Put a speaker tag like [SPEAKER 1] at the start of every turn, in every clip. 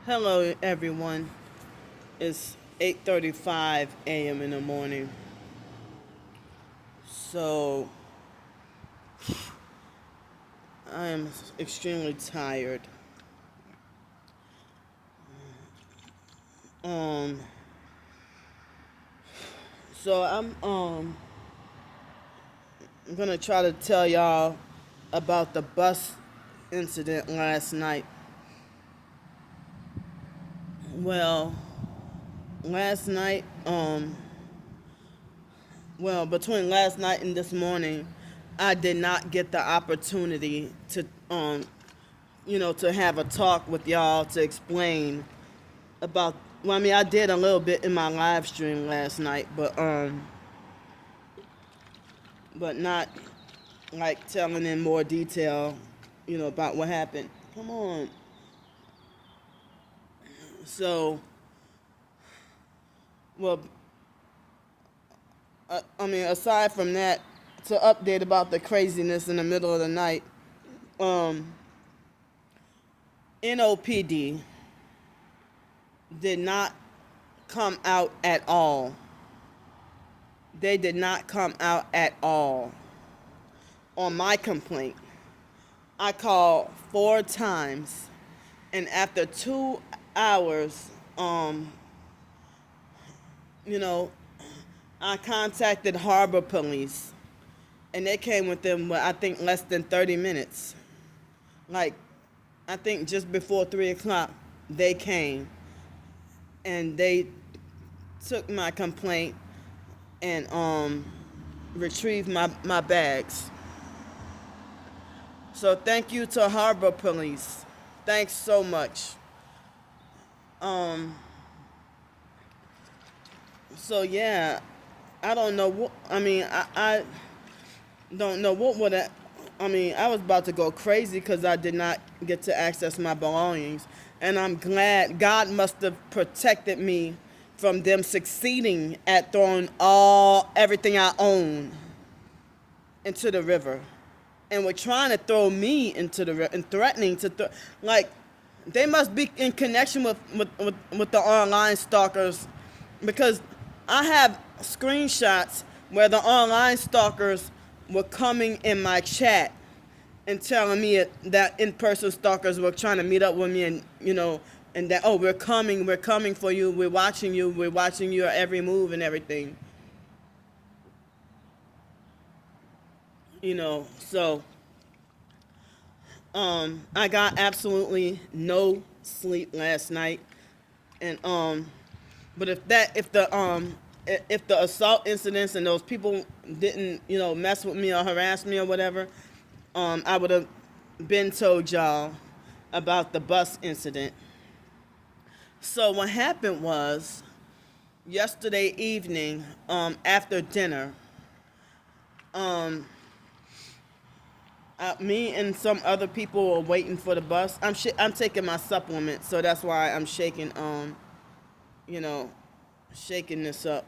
[SPEAKER 1] Hello, everyone. It's 8:35 a.m. in the morning. So, I am extremely tired. Um, I'm gonna try to tell y'all about the bus incident last night. Well, last night, between last night and this morning, I did not get the opportunity to have a talk with y'all to explain about. Well, I mean, I did a little bit in my live stream last night, but not like telling in more detail, about what happened. Come on. So, well, aside from that, to update about the craziness in the middle of the night, um, NOPD did not come out at all. They did not come out at all on my complaint. I called 4 times, and after 2 hours, you know, I contacted Harbor Police, and they came within, I think, less than 30 minutes. Like, I think just before 3 o'clock, they came, and they took my complaint and retrieved my bags. So thank you to Harbor Police. Thanks so much. Um, so yeah, I don't know what, I don't know what would I was about to go crazy because I did not get to access my belongings. And I'm glad God must have protected me from them succeeding at throwing everything I own into the river. And were trying to throw me into the river and threatening to like, they must be in connection with the online stalkers, because I have screenshots where the online stalkers were coming in my chat and telling me that in-person stalkers were trying to meet up with me, and that, oh, we're coming for you, we're watching your every move and everything. So I got absolutely no sleep last night, and but if the assault incidents and those people didn't mess with me or harass me or whatever, I would have been told y'all about the bus incident. So what happened was, yesterday evening, after dinner, me and some other people were waiting for the bus. I'm taking my supplements, so that's why I'm shaking shaking this up.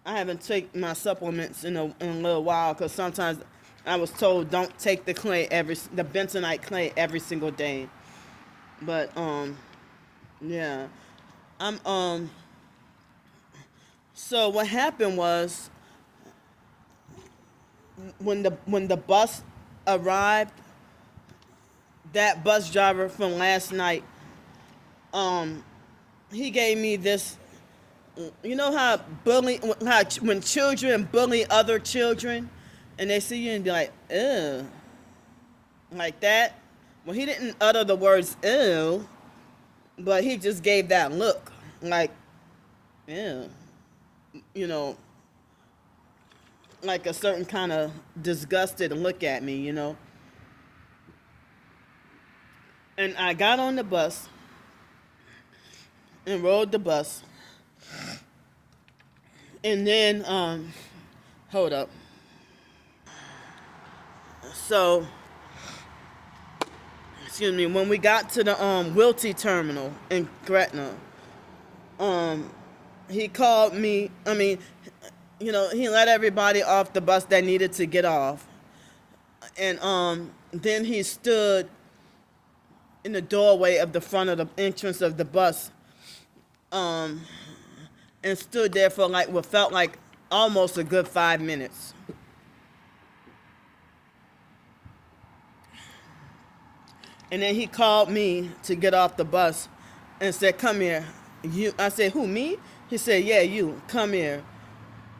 [SPEAKER 1] I haven't taken my supplements in a little while, because sometimes I was told don't take the bentonite clay every single day. But yeah, I'm So what happened was, when the bus arrived, that bus driver from last night, he gave me this. You know how when children bully other children, and they see you and be like, ew, like that? Well, he didn't utter the words ew, but he just gave that look, like, ew, you know, like a certain kind of disgusted look at me. And I got on the bus and rode the bus. And then, hold up. So, excuse me, when we got to the Wilty terminal in Gretna, he called me. He let everybody off the bus that needed to get off. And then he stood in the doorway of the front of the entrance of the bus, and stood there for like what felt like almost a good 5 minutes. And then he called me to get off the bus and said, "Come here." I said, "Who, me?" He said, "Yeah, you. Come here."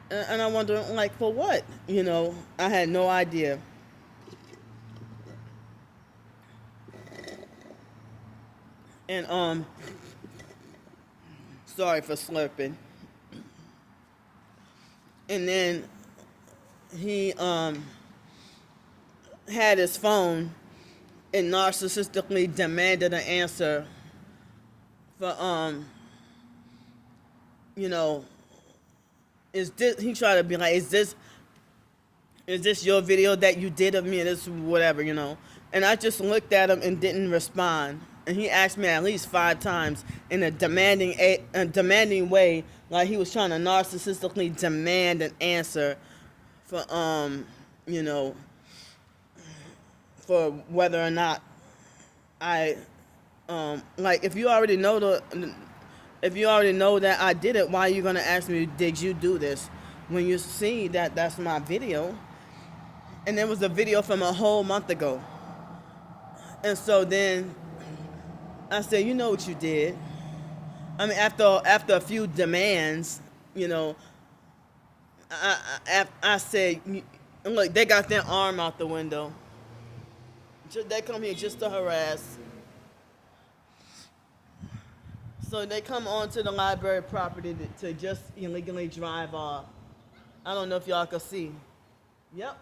[SPEAKER 1] And I wondered, like, for what? I had no idea. And sorry for slurping. And then he had his phone and narcissistically demanded an answer for he tried to be like, is this your video that you did of me, and this whatever, and I just looked at him and didn't respond. And he asked me at least 5 times in a demanding way, like he was trying to narcissistically demand an answer for for whether or not I like, if you already know that I did it, why are you gonna ask me, did you do this, when you see that that's my video? And there was a video from a whole month ago. And so then I said, you know what you did. I mean, after a few demands, I said, look, they got their arm out the window. They come here just to harass. So they come onto the library property to just illegally drive off. I don't know if y'all can see. Yep.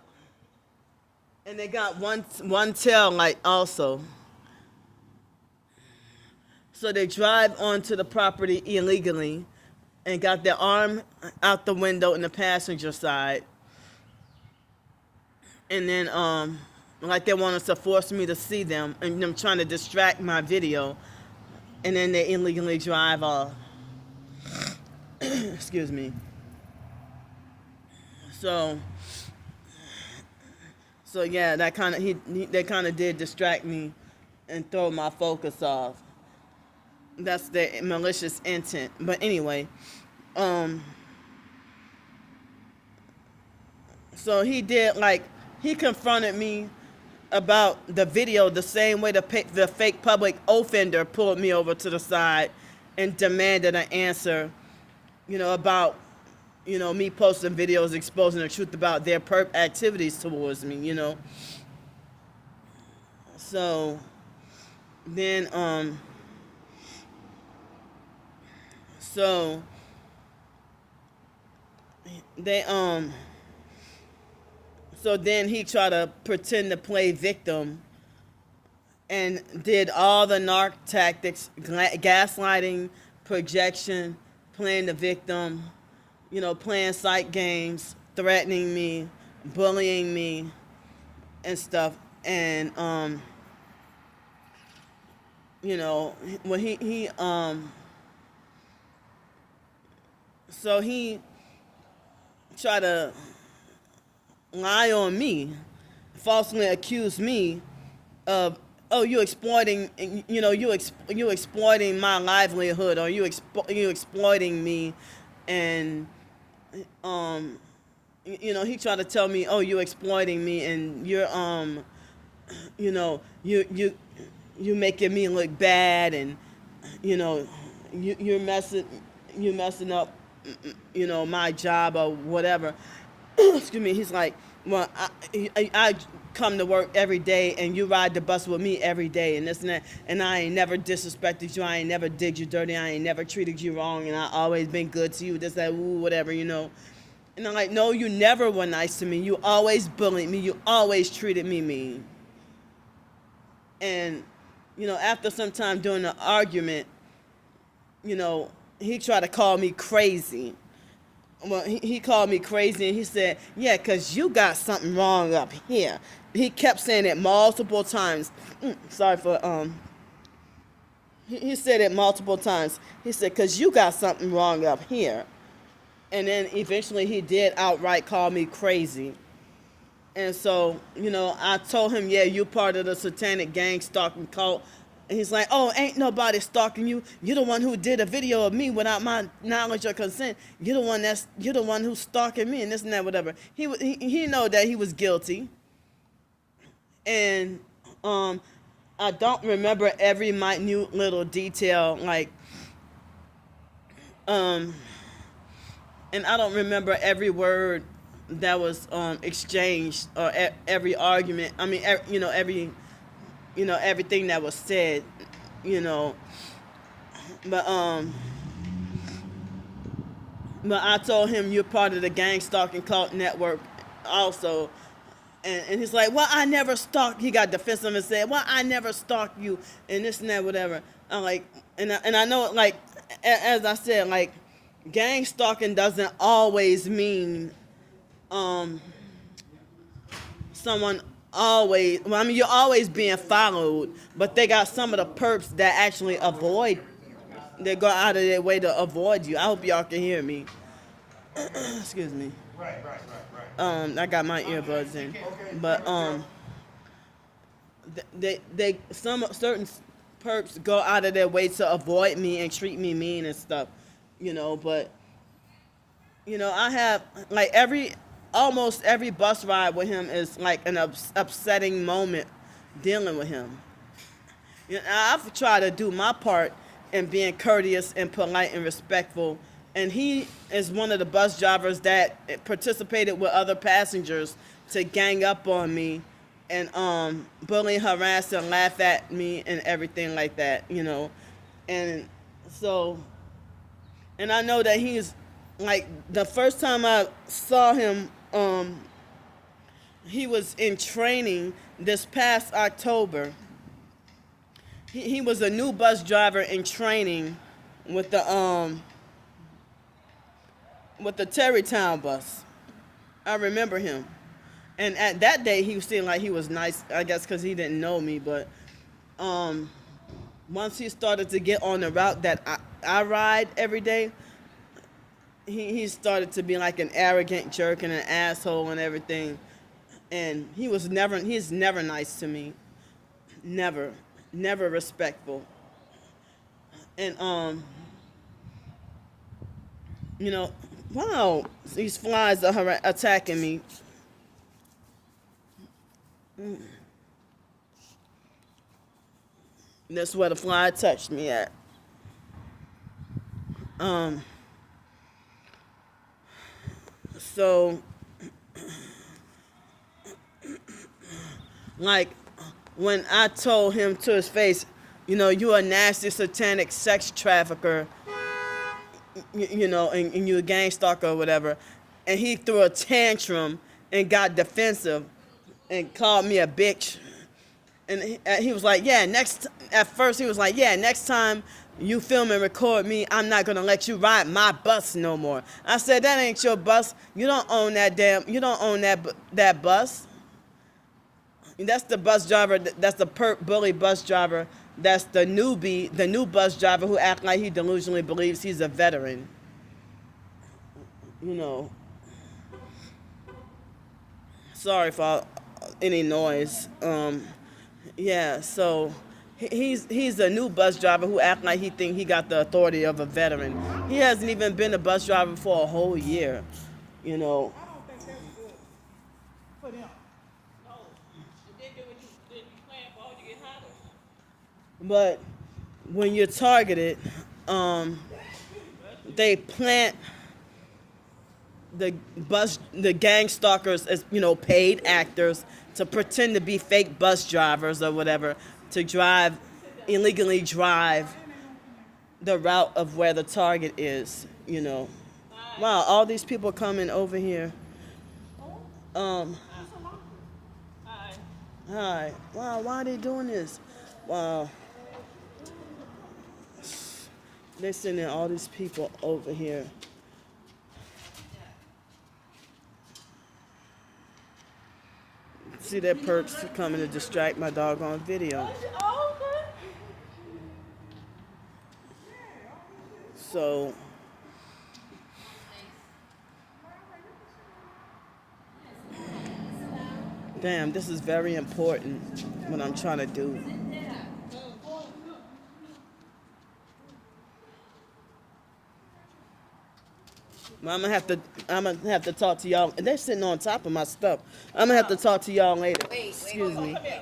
[SPEAKER 1] And they got one tail light also. So they drive onto the property illegally and got their arm out the window in the passenger side. And then, like they wanted to force me to see them, and them trying to distract my video. And then they illegally drive off. Excuse me. So yeah, that kind of they kind of did distract me and throw my focus off. That's the malicious intent. But anyway, so he confronted me about the video the same way the fake public offender pulled me over to the side and demanded an answer, about, me posting videos exposing the truth about their activities towards me, So then, so they, so then he tried to pretend to play victim and did all the narc tactics, gaslighting, projection, playing the victim, playing psych games, threatening me, bullying me, and stuff. And, when so he tried to lie on me, falsely accuse me of, you exploiting, you exploiting my livelihood, or you exploiting me, and he tried to tell me, you exploiting me, and you're you making me look bad, and you're messing up my job or whatever. Excuse me. He's like, well, I come to work every day, and you ride the bus with me every day, and this and that, and I ain't never disrespected you, I ain't never did you dirty, I ain't never treated you wrong, and I always been good to you, this, that, whatever, And I'm like, no, you never were nice to me, you always bullied me, you always treated me mean. And, after some time during the argument, he tried to call me crazy. Well, he called me crazy, and he said, yeah, because you got something wrong up here. He kept saying it multiple times. Sorry for, he said it multiple times. He said, because you got something wrong up here. And then eventually he did outright call me crazy. And so, I told him, yeah, you part of the satanic gang stalking cult And he's like, oh, ain't nobody stalking you. You're the one who did a video of me without my knowledge or consent. You're the one who's stalking me and this and that, whatever. He know that he was guilty. And I don't remember every minute little detail, like, and I don't remember every word that was exchanged or every argument. I mean, everything that was said, but I told him you're part of the gang stalking cult network, also. And he's like, well, I never stalked. He got defensive and said, well, I never stalked you, and this and that, whatever. I'm like, and I know, like, as I said, like, gang stalking doesn't always mean someone always. Well, I mean, you're always being followed, but they got some of the perps that actually avoid. They go out of their way to avoid you. I hope y'all can hear me. Excuse me.
[SPEAKER 2] Right.
[SPEAKER 1] I got my earbuds in, but some certain perps go out of their way to avoid me and treat me mean and stuff, But I have like almost every bus ride with him is like an upsetting moment dealing with him. I've tried to do my part in being courteous and polite and respectful. And he is one of the bus drivers that participated with other passengers to gang up on me and bully, harass, and laugh at me and everything like that, And so, and I know that he's, like, the first time I saw him, he was in training this past October. He was a new bus driver in training with the Terrytown bus. I remember him. And at that day, he seemed like he was nice, I guess because he didn't know me. But once he started to get on the route that I ride every day, he started to be like an arrogant jerk and an asshole and everything. And he's never nice to me. Never respectful. And, wow, these flies are attacking me. That's where the fly touched me at. So, like, when I told him to his face, you're a nasty satanic sex trafficker, and you're a gang stalker or whatever, and he threw a tantrum and got defensive and called me a bitch. And he was like, at first he was like, next time you film and record me, I'm not going to let you ride my bus no more. I said, that ain't your bus. You don't own that bus. That's the bus driver, that's the perp bully bus driver. That's the new bus driver who act like he delusionally believes he's a veteran. Sorry for any noise. So he's a new bus driver who act like he think he got the authority of a veteran. He hasn't even been a bus driver for a whole year.
[SPEAKER 2] I don't think that's good for them.
[SPEAKER 3] No, you didn't do what you planned for. You get hotter.
[SPEAKER 1] But when you're targeted, they plant the gang stalkers as paid actors to pretend to be fake bus drivers or whatever to illegally drive the route of where the target is. Wow, all these people coming over here. Hi. Wow, why are they doing this? Wow. They're sending all these people over here. See their perps coming to distract my doggone video. So, damn, this is very important what I'm trying to do. Well, I'm gonna have to talk to y'all. They're sitting on top of my stuff. I'm gonna have to talk to y'all later.
[SPEAKER 4] Wait,
[SPEAKER 1] Excuse me.
[SPEAKER 3] Come here.